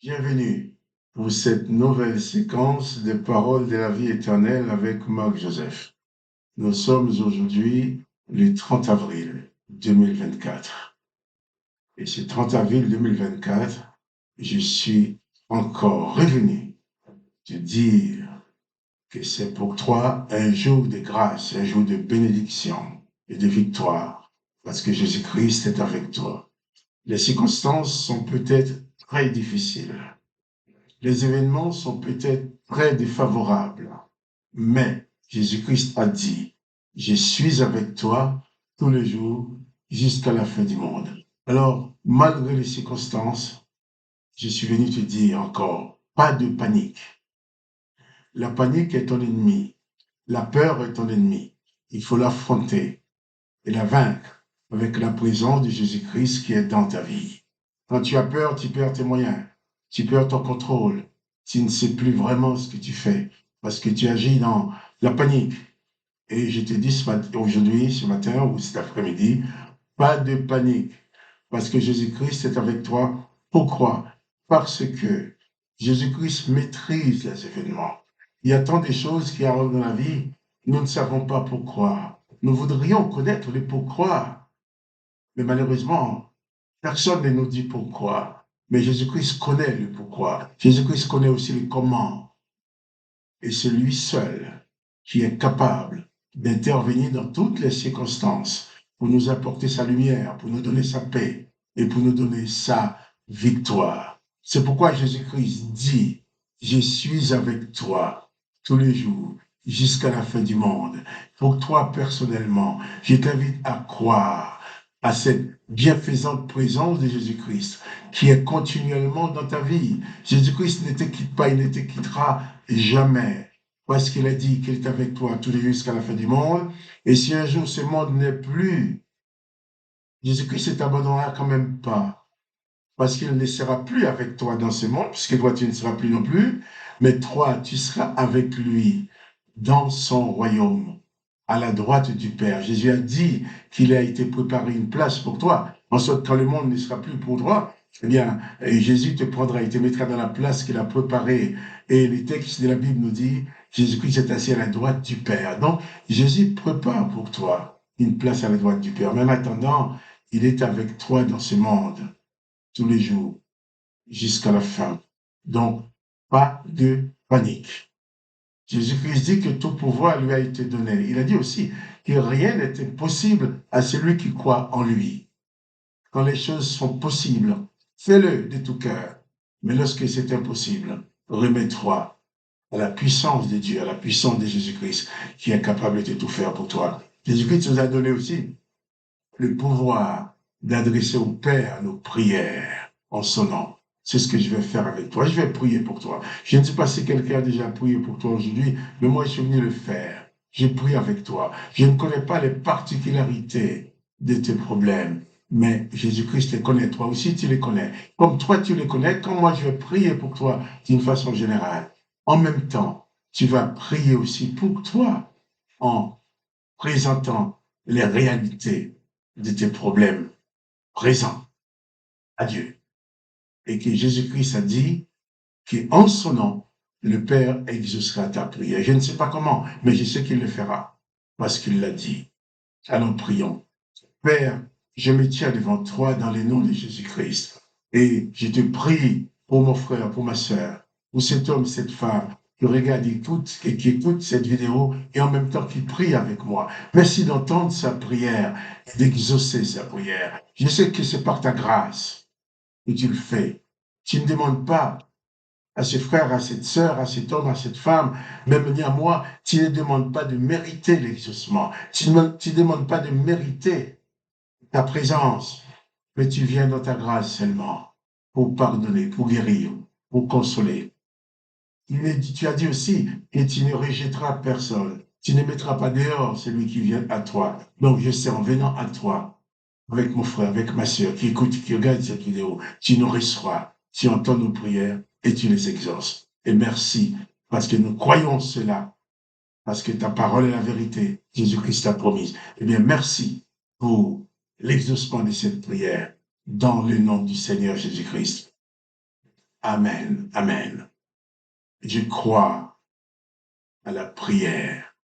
Bienvenue pour cette nouvelle séquence des paroles de la vie éternelle avec Marc Joseph. Nous sommes aujourd'hui le 30 avril 2024. Et ce 30 avril 2024, je suis encore revenu te dire que c'est pour toi un jour de grâce, un jour de bénédiction et de victoire, parce que Jésus-Christ est avec toi. Les circonstances sont peut-être très difficiles. Les événements sont peut-être très défavorables, mais Jésus-Christ a dit, je suis avec toi tous les jours jusqu'à la fin du monde. Alors, malgré les circonstances, je suis venu te dire encore, pas de panique. La panique est ton ennemi. La peur est ton ennemi. Il faut l'affronter et la vaincre avec la présence de Jésus-Christ qui est dans ta vie. Quand tu as peur, tu perds tes moyens, tu perds ton contrôle, tu ne sais plus vraiment ce que tu fais parce que tu agis dans la panique. Et je te dis aujourd'hui, ce matin ou cet après-midi, pas de panique parce que Jésus-Christ est avec toi. Pourquoi? Parce que Jésus-Christ maîtrise les événements. Il y a tant de choses qui arrivent dans la vie, nous ne savons pas pourquoi. Nous voudrions connaître le pourquoi, mais malheureusement, personne ne nous dit pourquoi. Mais Jésus-Christ connaît le pourquoi. Jésus-Christ connaît aussi le comment. Et c'est lui seul qui est capable d'intervenir dans toutes les circonstances pour nous apporter sa lumière, pour nous donner sa paix et pour nous donner sa victoire. C'est pourquoi Jésus-Christ dit, je suis avec toi tous les jours jusqu'à la fin du monde. Pour toi personnellement, je t'invite à croire à cette bienfaisante présence de Jésus-Christ qui est continuellement dans ta vie. Jésus-Christ ne te quitte pas, il ne te quittera jamais. Parce qu'il a dit qu'il est avec toi tous les jours jusqu'à la fin du monde. Et si un jour ce monde n'est plus, Jésus-Christ ne t'abandonnera quand même pas. Parce qu'il ne sera plus avec toi dans ce monde, puisque toi tu ne seras plus non plus. Mais toi, tu seras avec lui dans son royaume, à la droite du Père. Jésus a dit qu'il a été préparé une place pour toi. En sorte, quand le monde ne sera plus pour toi, eh bien, Jésus te prendra, il te mettra dans la place qu'il a préparée. Et les textes de la Bible nous dit, Jésus-Christ est assis à la droite du Père. Donc, Jésus prépare pour toi une place à la droite du Père. Mais en attendant, il est avec toi dans ce monde, tous les jours, jusqu'à la fin. Donc, pas de panique. Jésus-Christ dit que tout pouvoir lui a été donné. Il a dit aussi que rien n'est impossible à celui qui croit en lui. Quand les choses sont possibles, fais-le de tout cœur. Mais lorsque c'est impossible, remets-toi à la puissance de Dieu, à la puissance de Jésus-Christ, qui est capable de tout faire pour toi. Jésus-Christ nous a donné aussi le pouvoir d'adresser au Père nos prières en son nom. C'est ce que je vais faire avec toi. Je vais prier pour toi. Je ne sais pas si quelqu'un a déjà prié pour toi aujourd'hui, mais moi, je suis venu le faire. Je prie avec toi. Je ne connais pas les particularités de tes problèmes, mais Jésus-Christ les connaît. Toi aussi, tu les connais. Comme toi, tu les connais, quand moi, je vais prier pour toi d'une façon générale. En même temps, tu vas prier aussi pour toi en présentant les réalités de tes problèmes présents à Dieu. Et que Jésus-Christ a dit qu'en son nom, le Père exaucera ta prière. Je ne sais pas comment, mais je sais qu'il le fera, parce qu'il l'a dit. Alors prions. Père, je me tiens devant toi dans le nom de Jésus-Christ. Et je te prie pour mon frère, pour ma sœur, pour cet homme, cette femme, qui regarde et qui écoute cette vidéo et en même temps qui prie avec moi. Merci d'entendre sa prière et d'exaucer sa prière. Je sais que c'est par ta grâce que tu le fais. Tu ne demandes pas à ce frère, à cette sœur, à cet homme, à cette femme, même ni à moi, tu ne demandes pas de mériter l'exaucement. Tu ne demandes pas de mériter ta présence, mais tu viens dans ta grâce seulement pour pardonner, pour guérir, pour consoler. Tu as dit aussi que tu ne rejetteras personne. Tu ne mettras pas dehors celui qui vient à toi. Donc je sais, en venant à toi, avec mon frère, avec ma sœur, qui écoute, qui regarde cette vidéo, tu nous reçois, tu entends nos prières et tu les exauces. Et merci, parce que nous croyons cela, parce que ta parole est la vérité. Jésus-Christ t'a promise. Eh bien, merci pour l'exaucement de cette prière dans le nom du Seigneur Jésus-Christ. Amen. Amen. Je crois à la prière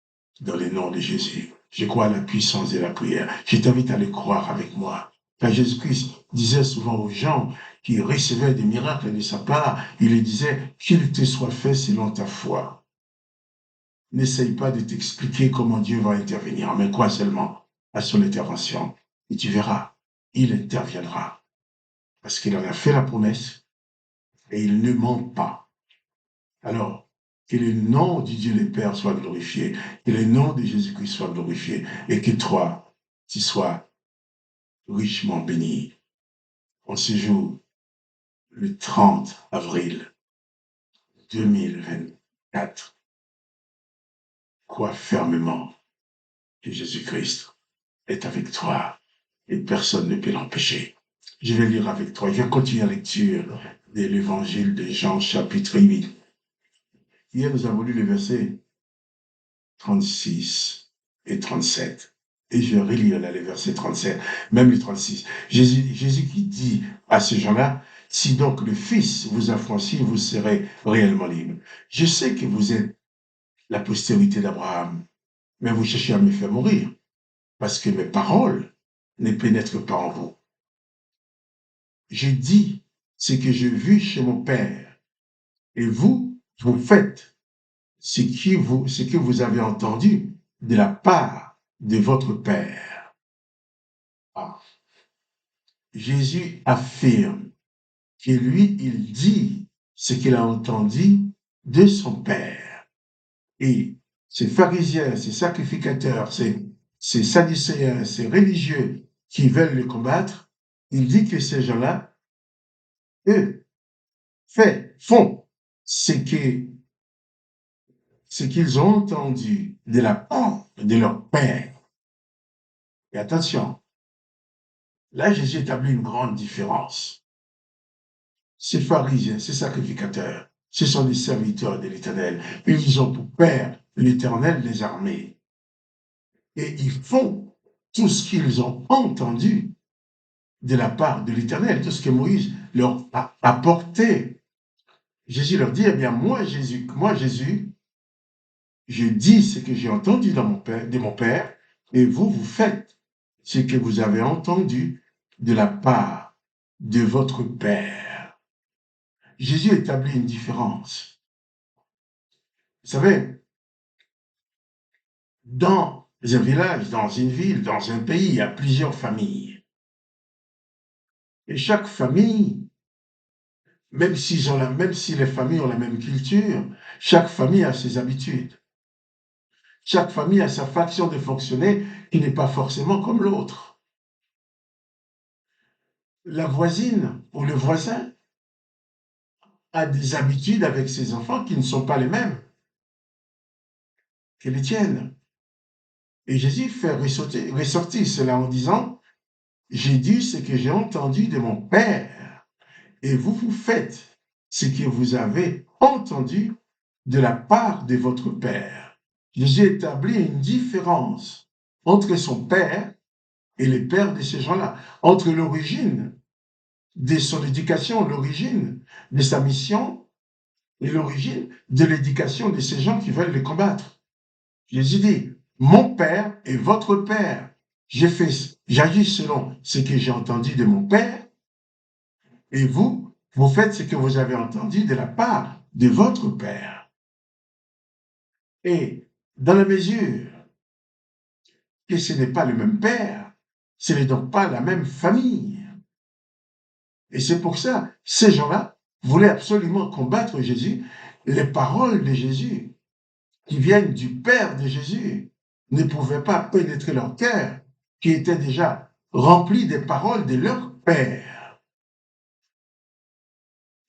dans le nom de Jésus. Je crois à la puissance de la prière. Je t'invite à le croire avec moi. Car Jésus-Christ disait souvent aux gens qui recevaient des miracles de sa part, il leur disait qu'il te soit fait selon ta foi. N'essaye pas de t'expliquer comment Dieu va intervenir, mais crois seulement à son intervention. Et tu verras, il interviendra. Parce qu'il en a fait la promesse et il ne ment pas. Alors, que le nom du Dieu le Père soit glorifié, que le nom de Jésus-Christ soit glorifié, et que toi, tu sois richement béni. On se joue le 30 avril 2024. Crois fermement que Jésus-Christ est avec toi et personne ne peut l'empêcher. Je vais lire avec toi. Je vais continuer la lecture de l'évangile de Jean, chapitre 8. Hier, nous avons lu les versets 36 et 37. Et je vais relire là les versets 37, même les 36. Jésus qui dit à ces gens-là, si donc le Fils vous affranchit, vous serez réellement libre. Je sais que vous êtes la postérité d'Abraham, mais vous cherchez à me faire mourir, parce que mes paroles ne pénètrent pas en vous. Je dis ce que j'ai vu chez mon Père, et vous, vous faites ce que vous avez entendu de la part de votre Père. Ah. Jésus affirme que lui, il dit ce qu'il a entendu de son Père. Et ces pharisiens, ces sacrificateurs, ces sadducéens, ces religieux qui veulent le combattre, il dit que ces gens-là, eux, font ce qu'ils ont entendu de la part de leur Père. Et attention, là, Jésus établit une grande différence. Ces pharisiens, ces sacrificateurs, ce sont des serviteurs de l'Éternel. Ils ont pour Père l'Éternel des armées. Et ils font tout ce qu'ils ont entendu de la part de l'Éternel, tout ce que Moïse leur a apporté. Jésus leur dit, eh bien, moi, Jésus, je dis ce que j'ai entendu de mon Père, et vous, vous faites ce que vous avez entendu de la part de votre Père. Jésus établit une différence. Vous savez, dans un village, dans une ville, dans un pays, il y a plusieurs familles. Et chaque famille, même si les familles ont la même culture, chaque famille a ses habitudes. Chaque famille a sa façon de fonctionner qui n'est pas forcément comme l'autre. La voisine ou le voisin a des habitudes avec ses enfants qui ne sont pas les mêmes que les tiennes. Et Jésus fait ressortir cela en disant, j'ai dit ce que j'ai entendu de mon Père, et vous, vous faites ce que vous avez entendu de la part de votre Père. Jésus établit une différence entre son Père et les pères de ces gens-là, entre l'origine de son éducation, l'origine de sa mission et l'origine de l'éducation de ces gens qui veulent les combattre. Jésus dit, mon Père est votre Père. J'agis selon ce que j'ai entendu de mon Père, et vous, vous faites ce que vous avez entendu de la part de votre Père. Et dans la mesure que ce n'est pas le même Père, ce n'est donc pas la même famille. Et c'est pour ça, ces gens-là voulaient absolument combattre Jésus. Les paroles de Jésus, qui viennent du Père de Jésus, ne pouvaient pas pénétrer leur cœur, qui était déjà rempli des paroles de leur Père.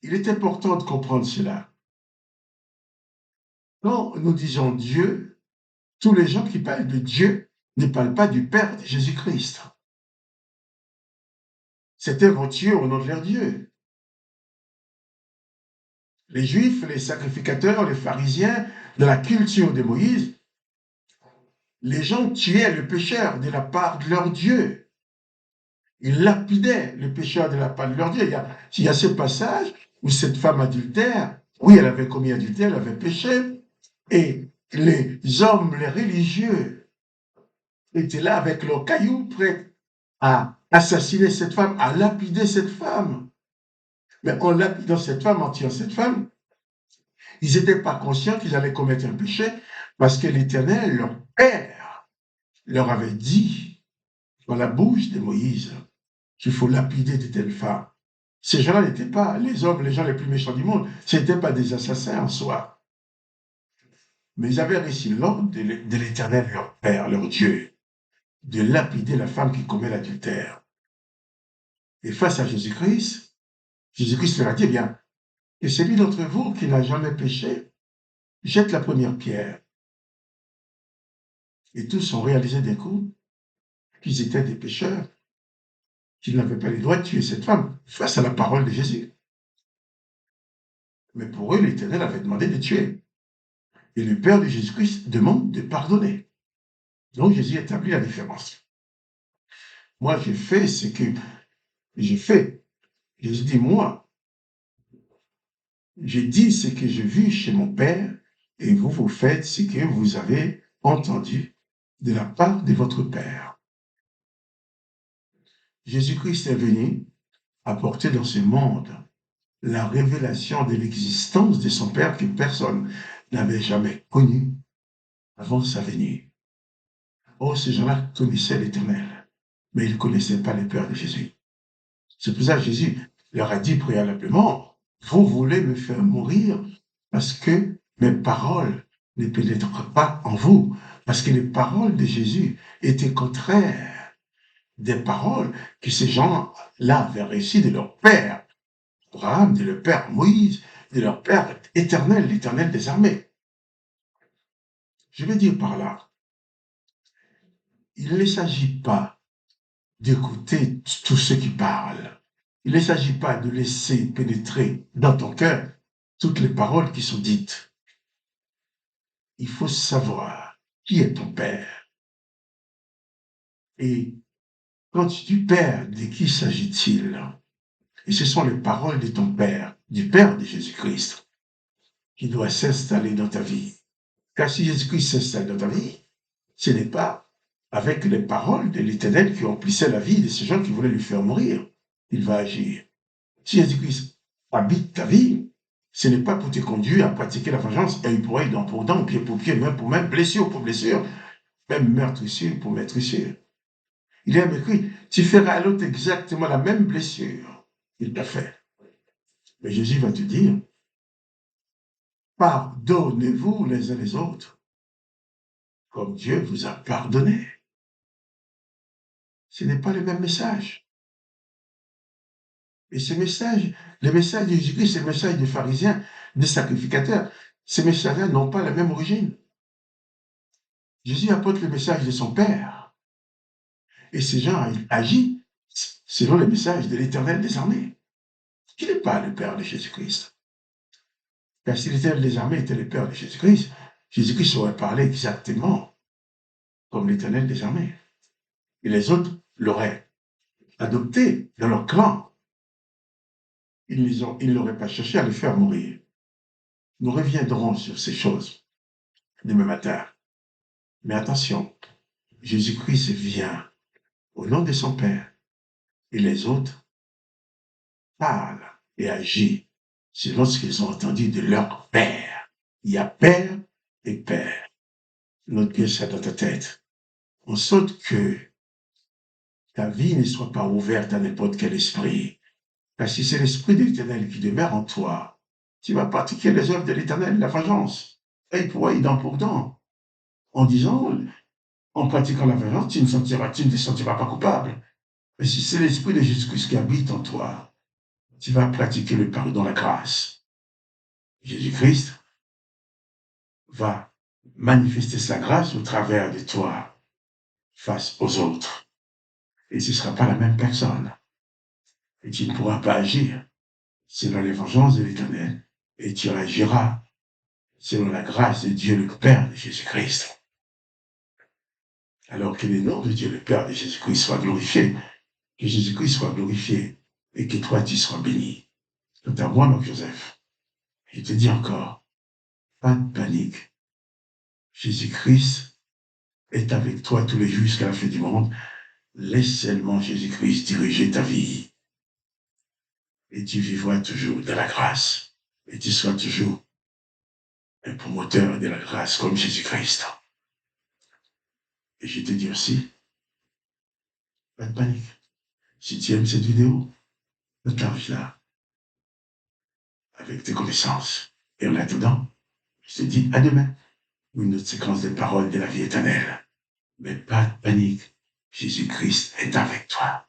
Il est important de comprendre cela. Quand nous disons Dieu, tous les gens qui parlent de Dieu ne parlent pas du Père de Jésus-Christ. C'est inventé au nom de leur Dieu. Les Juifs, les sacrificateurs, les pharisiens, de la culture de Moïse, les gens tuaient le pécheur de la part de leur Dieu. Ils lapidaient le pécheur de la part de leur Dieu. Il y a ce passage où cette femme adultère, oui, elle avait commis adultère, elle avait péché, et les hommes, les religieux, étaient là avec leurs cailloux prêts à assassiner cette femme, à lapider cette femme. Mais en lapidant cette femme, en tuant cette femme, ils n'étaient pas conscients qu'ils allaient commettre un péché parce que l'Éternel, leur Père, leur avait dit dans la bouche de Moïse qu'il faut lapider de telles femmes. Ces gens-là n'étaient pas les hommes, les gens les plus méchants du monde. Ce n'étaient pas des assassins en soi. Mais ils avaient reçu l'ordre de l'Éternel, leur Père, leur Dieu, de lapider la femme qui commet l'adultère. Et face à Jésus-Christ, Jésus-Christ leur a dit, eh bien, et celui d'entre vous qui n'a jamais péché, jette la première pierre. Et tous ont réalisé d'un coup qu'ils étaient des pécheurs, qu'ils n'avaient pas le droit de tuer cette femme face à la parole de Jésus. Mais pour eux, l'Éternel avait demandé de tuer. Et le Père de Jésus-Christ demande de pardonner. Donc Jésus établit la différence. Moi, j'ai fait ce que j'ai fait. Jésus dit, moi, j'ai dit ce que j'ai vu chez mon Père, et vous, vous faites ce que vous avez entendu de la part de votre Père. Jésus-Christ est venu apporter dans ce monde la révélation de l'existence de son Père que personne n'avait jamais connu avant sa venue. Oh, ces gens-là connaissaient l'Éternel, mais ils ne connaissaient pas le Père de Jésus. C'est pour ça que Jésus leur a dit préalablement, vous voulez me faire mourir parce que mes paroles ne pénètrent pas en vous, parce que les paroles de Jésus étaient contraires des paroles que ces gens-là avaient reçues de leur Père Abraham, de leur Père Moïse, de leur Père éternel, l'Éternel des armées. Je veux dire par là, il ne s'agit pas d'écouter tous ceux qui parlent. Il ne s'agit pas de laisser pénétrer dans ton cœur toutes les paroles qui sont dites. Il faut savoir qui est ton Père. Et quand tu dis Père, de qui s'agit-il? Et ce sont les paroles de ton Père, du Père de Jésus-Christ, qui doivent s'installer dans ta vie. Car si Jésus-Christ s'installe dans ta vie, ce n'est pas avec les paroles de l'Éternel qui remplissaient la vie de ces gens qui voulaient lui faire mourir. Il va agir. Si Jésus-Christ habite ta vie, ce n'est pas pour te conduire à pratiquer la vengeance, œil pour œil, dent pour dent, pied pour pied, main pour main, blessure pour blessure, même meurtrissure pour meurtrissure. Il est écrit, tu feras à l'autre exactement la même blessure qu'il t'a fait. Mais Jésus va te dire, pardonnez-vous les uns les autres, comme Dieu vous a pardonné. Ce n'est pas le même message. Et ce message, le message de Jésus-Christ, c'est le message des pharisiens, des sacrificateurs. Ces messages-là n'ont pas la même origine. Jésus apporte le message de son Père. Et ces gens agissent selon le message de l'Éternel des armées, qui n'est pas le Père de Jésus-Christ. Car si l'Éternel des armées était le Père de Jésus-Christ, Jésus-Christ aurait parlé exactement comme l'Éternel des armées. Et les autres l'auraient adopté dans leur clan. Ils n'auraient pas cherché à le faire mourir. Nous reviendrons sur ces choses demain matin. Mais attention, Jésus-Christ vient au nom de son Père et les autres parlent et agissent selon ce qu'ils ont entendu de leur Père. Il y a Père et Père. Notre Dieu, ça dans ta tête. En sorte que ta vie ne soit pas ouverte à n'importe quel esprit. Parce que si c'est l'esprit de l'Éternel qui demeure en toi, tu vas pratiquer les œuvres de l'Éternel, la vengeance, œil pour œil, dent pour dent, en disant, en pratiquant la vengeance, tu ne te sentiras pas coupable. Mais si c'est l'esprit de Jésus-Christ qui habite en toi, tu vas pratiquer le pardon, la grâce. Jésus-Christ va manifester sa grâce au travers de toi face aux autres. Et ce ne sera pas la même personne. Et tu ne pourras pas agir selon les vengeances de l'Éternel. Et tu agiras selon la grâce de Dieu le Père de Jésus-Christ. Alors que le nom de Dieu le Père de Jésus-Christ soit glorifié, que Jésus-Christ soit glorifié et que toi tu sois béni dans à moi, Marc-Joseph, je te dis encore, pas de panique. Jésus-Christ est avec toi tous les jours jusqu'à la fin du monde. Laisse seulement Jésus-Christ diriger ta vie. Et tu vivras toujours de la grâce. Et tu seras toujours un promoteur de la grâce comme Jésus-Christ. Et je te dis aussi, pas de panique. Si tu aimes cette vidéo, partage-la avec tes connaissances. Et en attendant, je te dis à demain pour une autre séquence de paroles de la vie éternelle. Mais pas de panique. Jésus-Christ est avec toi.